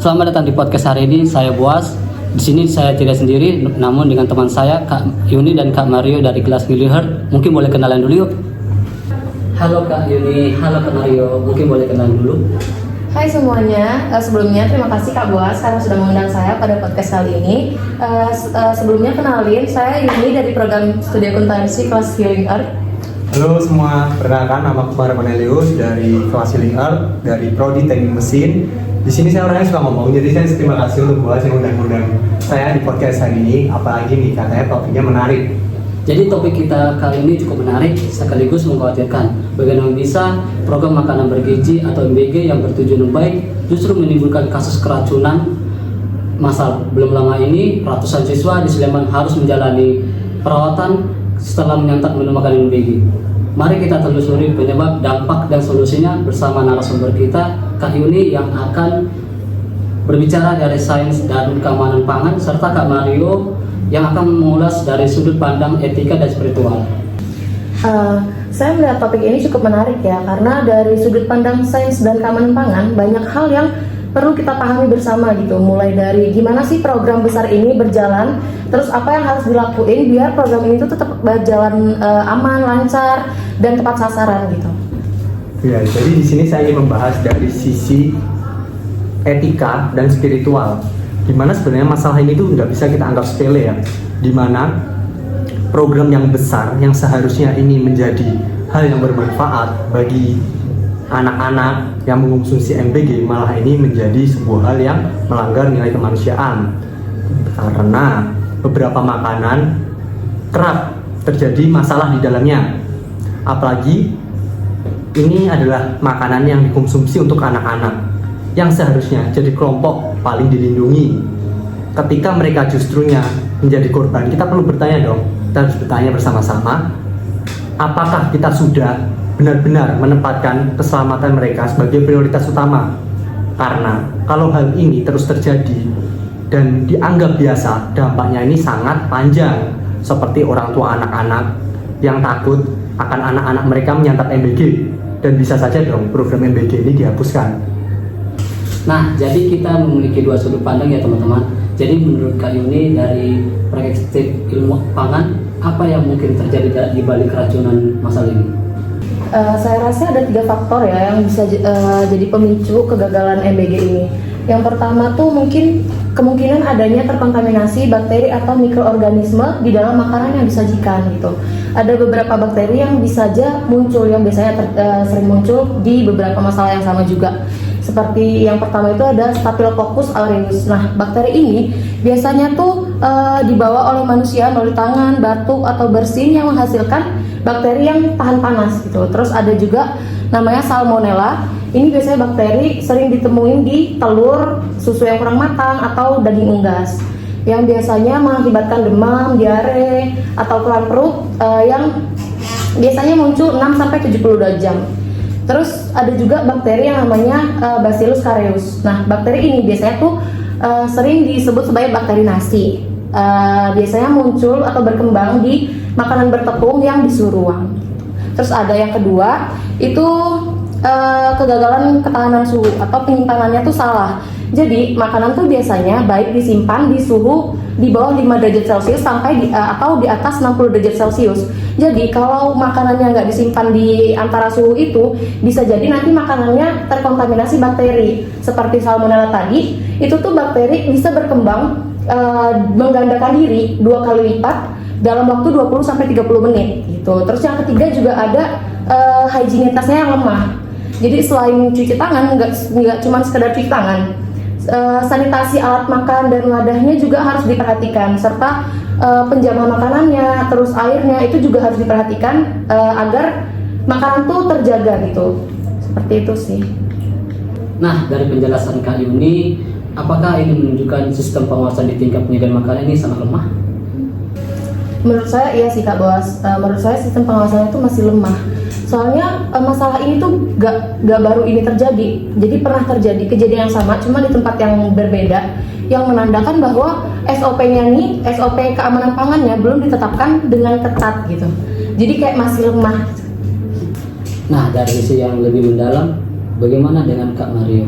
Selamat datang di podcast hari ini. Saya Boas. Di sini saya tidak sendiri, namun dengan teman saya Kak Yuni dan Kak Mario dari kelas Giliher. Mungkin boleh kenalan dulu yuk. Halo Kak Yuni, halo Kak Mario. Mungkin boleh kenalan dulu. Hai semuanya, sebelumnya terima kasih Kak Boas karena sudah mengundang saya pada podcast kali ini. Sebelumnya kenalin, saya Yuni dari program studi akuntansi kelas Healing Art. Halo semua, perkenalkan nama aku Farah Cornelius dari kelas Healing Art dari Prodi Teknik Mesin. Di sini saya orangnya suka ngomong, jadi saya terima kasih untuk Boas yang undang-undang saya di podcast hari ini. Apalagi nih katanya topiknya menarik. Jadi topik kita kali ini cukup menarik sekaligus mengkhawatirkan. Bagaimana bisa program makanan bergizi atau MBG yang bertujuan baik justru menimbulkan kasus keracunan massal. Belum lama ini ratusan siswa di Sleman harus menjalani perawatan setelah menyantap menu makanan MBG. Mari kita telusuri penyebab, dampak, dan solusinya bersama narasumber kita, Kak Yuni yang akan berbicara dari sains dan keamanan pangan, serta Kak Mario yang akan mengulas dari sudut pandang etika dan spiritual. Saya melihat topik ini cukup menarik ya, karena dari sudut pandang sains dan keamanan pangan banyak hal yang perlu kita pahami bersama gitu. Mulai dari gimana sih program besar ini berjalan, terus apa yang harus dilakuin biar program ini tuh tetap berjalan aman, lancar, dan tepat sasaran gitu. Ya, jadi di sini saya ingin membahas dari sisi etika dan spiritual. Dimana sebenarnya masalah ini tuh nggak bisa kita anggap sepele ya. Dimana program yang besar yang seharusnya ini menjadi hal yang bermanfaat bagi anak-anak yang mengonsumsi MBG malah ini menjadi sebuah hal yang melanggar nilai kemanusiaan karena beberapa makanan kerap terjadi masalah di dalamnya, apalagi ini adalah makanan yang dikonsumsi untuk anak-anak yang seharusnya jadi kelompok paling dilindungi. Ketika mereka justrunya menjadi korban, kita perlu bertanya dong, kita harus bertanya bersama-sama, apakah kita sudah benar-benar menempatkan keselamatan mereka sebagai prioritas utama? Karena kalau hal ini terus terjadi dan dianggap biasa, dampaknya ini sangat panjang, seperti orang tua anak-anak yang takut akan anak-anak mereka menyantap MBG, dan bisa saja dong program MBG ini dihapuskan. Nah, jadi kita memiliki dua sudut pandang ya teman-teman. Jadi menurut Kak Yuni dari perspektif ilmu pangan, apa yang mungkin terjadi di balik keracunan massal ini? Saya rasa ada 3 faktor ya yang bisa jadi pemicu kegagalan MBG ini. Yang pertama tuh mungkin kemungkinan adanya terkontaminasi bakteri atau mikroorganisme di dalam makanan yang disajikan gitu. Ada beberapa bakteri yang bisa saja muncul, yang biasanya sering muncul di beberapa masalah yang sama juga. Seperti yang pertama itu ada Staphylococcus aureus. Nah, bakteri ini biasanya tuh dibawa oleh manusia melalui tangan, batuk, atau bersin yang menghasilkan bakteri yang tahan panas gitu. Terus ada juga namanya Salmonella. Ini biasanya bakteri sering ditemuin di telur, susu yang kurang matang, atau daging unggas, yang biasanya mengakibatkan demam, diare, atau keluhan perut yang biasanya muncul 6-72 jam. Terus ada juga bakteri yang namanya Bacillus careus. Nah, bakteri ini biasanya tuh sering disebut sebagai bakteri nasi. Biasanya muncul atau berkembang di makanan bertepung yang di suhu ruang. Terus ada yang kedua, itu kegagalan ketahanan suhu atau penyimpanannya tuh salah. Jadi makanan tuh biasanya baik disimpan di suhu di bawah 5 derajat Celcius sampai atau di atas 60 derajat Celcius. Jadi kalau makanannya nggak disimpan di antara suhu itu, bisa jadi nanti makanannya terkontaminasi bakteri. Seperti Salmonella tadi, itu tuh bakteri bisa berkembang menggandakan diri 2 kali lipat dalam waktu 20-30 menit gitu. Terus yang ketiga juga ada higienitasnya yang lemah. Jadi selain cuci tangan, nggak cuma sekedar cuci tangan, sanitasi alat makan dan wadahnya juga harus diperhatikan, serta penjaman makanannya, terus airnya itu juga harus diperhatikan agar makanan tuh terjaga gitu. Seperti itu sih. Nah, dari penjelasan Kak Yuni, apakah ini menunjukkan sistem pengawasan di tingkat penyediaan makanan ini sangat lemah? Menurut saya iya sih Kak Boas. Menurut saya sistem pengawasannya itu masih lemah. Soalnya masalah ini tuh gak baru ini terjadi. Jadi pernah terjadi kejadian yang sama, cuma di tempat yang berbeda, yang menandakan bahwa SOP-nya nih, SOP keamanan pangannya belum ditetapkan dengan ketat gitu. Jadi kayak masih lemah. Nah, dari sisi yang lebih mendalam, bagaimana dengan Kak Mario?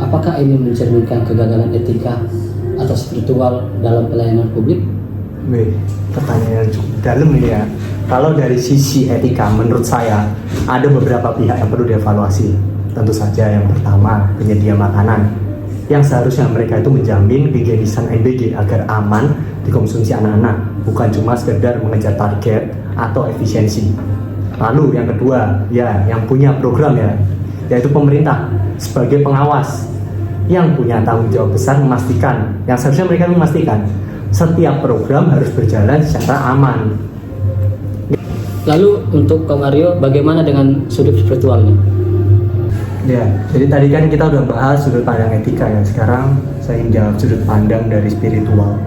apakah ini mencerminkan kegagalan etika atau spiritual dalam pelayanan publik? Wih, pertanyaan yang cukup dalam ini ya. Kalau dari sisi etika, menurut saya ada beberapa pihak yang perlu dievaluasi. Tentu saja yang pertama, penyedia makanan, yang seharusnya mereka itu menjamin higienisan MBG agar aman dikonsumsi anak-anak, bukan cuma sekedar mengejar target atau efisiensi. Lalu yang kedua, ya yang punya program ya, yaitu pemerintah sebagai pengawas yang punya tanggung jawab besar memastikan, yang seharusnya mereka memastikan setiap program harus berjalan secara aman. Lalu untuk Kak Mario, bagaimana dengan sudut spiritualnya? Ya, jadi tadi kan kita udah bahas sudut pandang etika ya. Sekarang saya ingin jawab sudut pandang dari spiritual.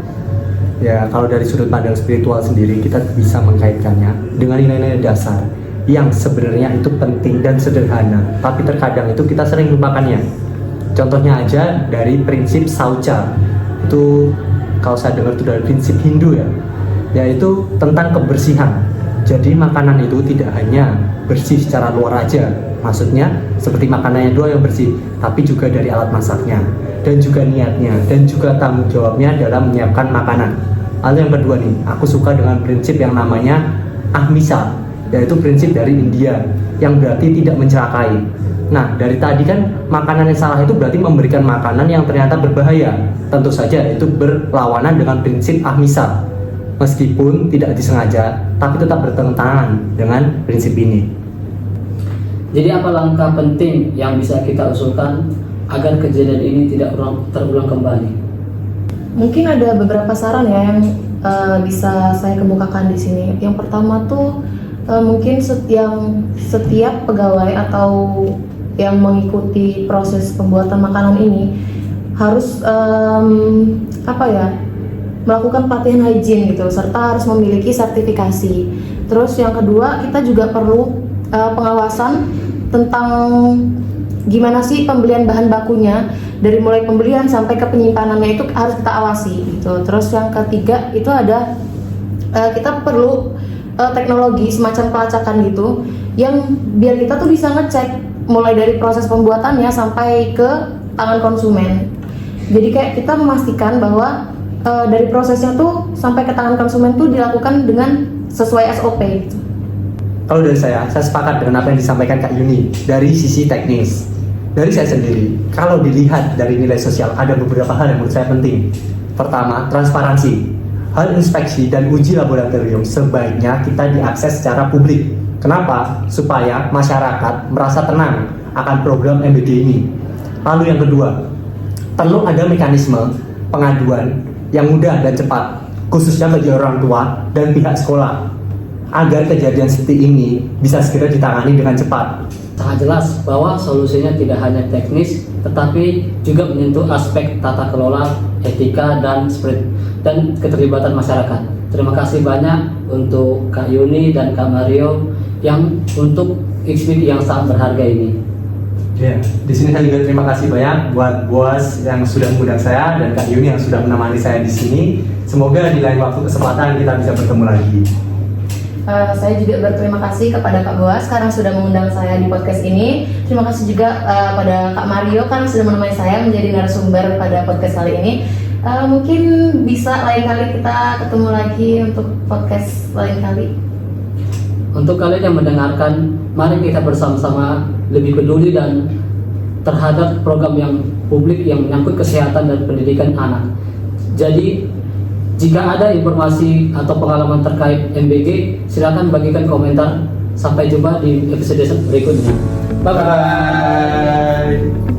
Ya, kalau dari sudut pandang spiritual sendiri kita bisa mengkaitkannya dengan nilai-nilai dasar yang sebenarnya itu penting dan sederhana, tapi terkadang itu kita sering lupakannya. Contohnya aja dari prinsip saucha. Itu kalau saya dengar itu dari prinsip Hindu ya, yaitu tentang kebersihan. Jadi makanan itu tidak hanya bersih secara luar aja, maksudnya seperti makanannya doang yang bersih, tapi juga dari alat masaknya, dan juga niatnya, dan juga tanggung jawabnya dalam menyiapkan makanan. Lalu yang kedua nih, aku suka dengan prinsip yang namanya ahmisa, yaitu prinsip dari India, yang berarti tidak mencelakai. Nah, dari tadi kan makanan yang salah itu berarti memberikan makanan yang ternyata berbahaya. Tentu saja itu berlawanan dengan prinsip ahmisa. Meskipun tidak disengaja, tapi tetap bertentangan dengan prinsip ini. Jadi apa langkah penting yang bisa kita usulkan agar kejadian ini tidak terulang kembali? Mungkin ada beberapa saran ya yang bisa saya kemukakan di sini. Yang pertama tuh mungkin setiap pegawai atau yang mengikuti proses pembuatan makanan ini harus melakukan pelatihan hygiene gitu, serta harus memiliki sertifikasi. Terus yang kedua, kita juga perlu pengawasan tentang gimana sih pembelian bahan bakunya, dari mulai pembelian sampai ke penyimpanannya itu harus kita awasi gitu. Terus yang ketiga itu ada kita perlu teknologi semacam pelacakan gitu, yang biar kita tuh bisa ngecek mulai dari proses pembuatannya sampai ke tangan konsumen. Jadi kayak kita memastikan bahwa dari prosesnya tuh sampai ke tangan konsumen tuh dilakukan dengan sesuai SOP gitu. Kalau dari saya sepakat dengan apa yang disampaikan Kak Yuni dari sisi teknis. Dari saya sendiri, kalau dilihat dari nilai sosial, ada beberapa hal yang menurut saya penting. Pertama, transparansi. Hal inspeksi dan uji laboratorium sebaiknya kita diakses secara publik. Kenapa? Supaya masyarakat merasa tenang akan program MBG ini. Lalu yang kedua, perlu ada mekanisme pengaduan yang mudah dan cepat, khususnya bagi orang tua dan pihak sekolah, agar kejadian seperti ini bisa segera ditangani dengan cepat. Sangat jelas bahwa solusinya tidak hanya teknis, tetapi juga menyentuh aspek tata kelola, etika, dan keterlibatan masyarakat. Terima kasih banyak untuk Kak Yuni dan Kak Mario yang untuk XP yang sangat berharga ini. Ya, di sini saya juga terima kasih banyak buat Boas yang sudah mengundang saya dan Kak Yuni yang sudah menemani saya di sini. Semoga di lain waktu kesempatan kita bisa bertemu lagi. Saya juga berterima kasih kepada Kak Boas karena sudah mengundang saya di podcast ini. Terima kasih juga pada Kak Mario karena sudah menemani saya menjadi narasumber pada podcast kali ini. Mungkin bisa lain kali kita ketemu lagi untuk podcast lain kali. Untuk kalian yang mendengarkan, mari kita bersama-sama lebih peduli dan terhadap program yang publik yang menyangkut kesehatan dan pendidikan anak. Jadi, jika ada informasi atau pengalaman terkait MBG, silakan bagikan komentar. Sampai jumpa di episode berikutnya. Bye-bye.